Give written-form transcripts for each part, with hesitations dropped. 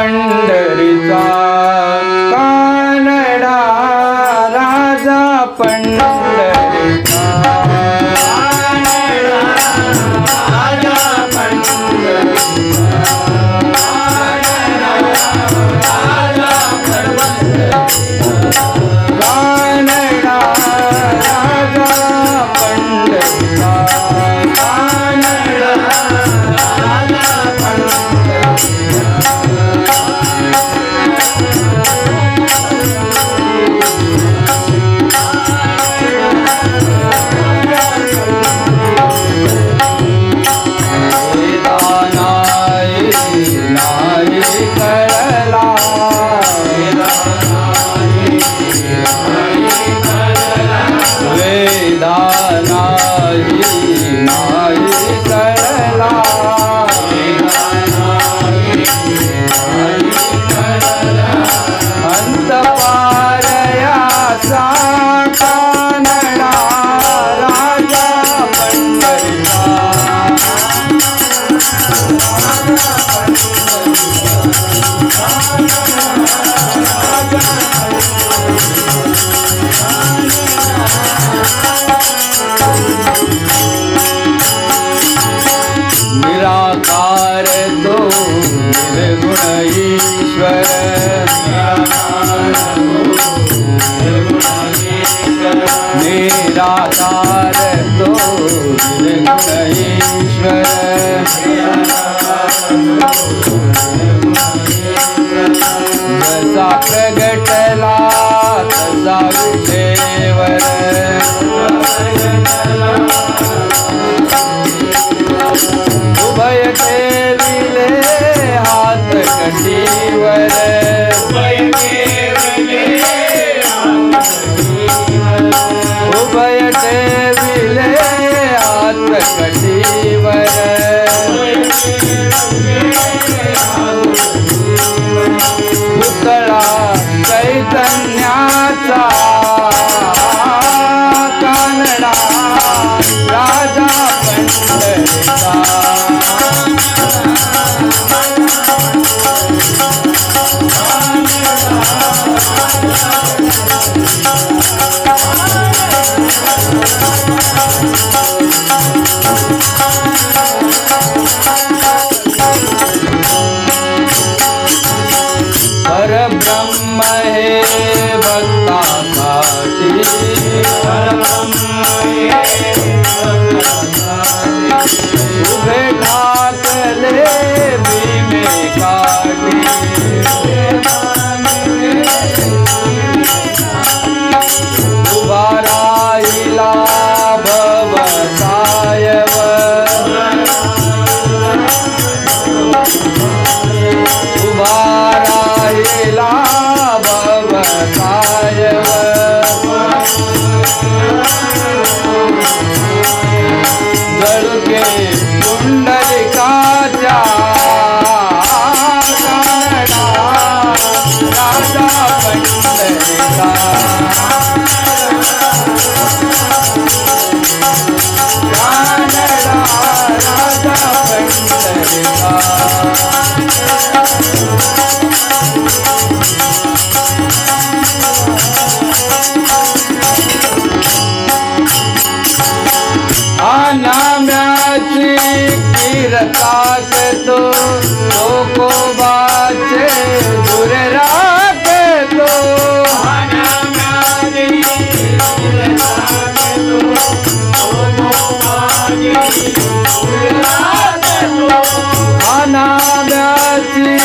पंढरीचा कानडा राजा पंढरीचा राजा पंढरीचा निराकार तो निर्गुण ईश्वर निराकार तो निर्गुण ईश्वर जसा प्रगटला तसा विषयवर उभय ठेविले हात कटीवर उभय ठेविले हात कटीवर पुतळा चैतन्याचा कानडा राजा पंढरीचा परब्रह्म हे भक्तासाठी उभे ठाकले भीमे काठी उभा राहिला भवसायव उभा राहिला भवसायव जळके पुंडलिकाच्या कानडा राजा पंढरीचा कानडा राजा पंढरीचा नाम्याची कीर्तात तो लोकोबाचे दूर राखतो नाम्याची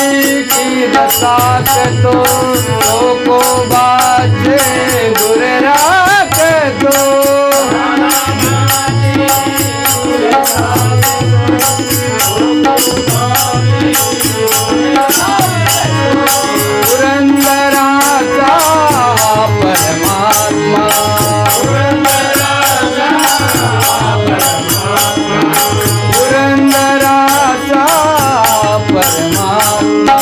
कीर्तात तो लोकोबाचे दूर राखतो पुरंदराचा परमात्मा पुरंदराचा परमात्मा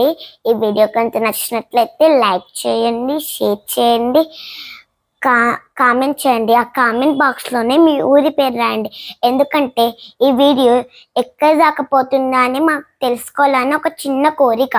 చేయండి. ఈ వీడియో కనుక నచ్చినట్లయితే లైక్ చేయండి, షేర్ చేయండి, కామెంట్ చేయండి. ఆ కామెంట్ బాక్స్లోనే మీ ఊరి పేరు రాయండి. ఎందుకంటే ఈ వీడియో ఎక్కడ దాకా పోతుందా అని మాకు తెలుసుకోవాలని ఒక చిన్న కోరిక.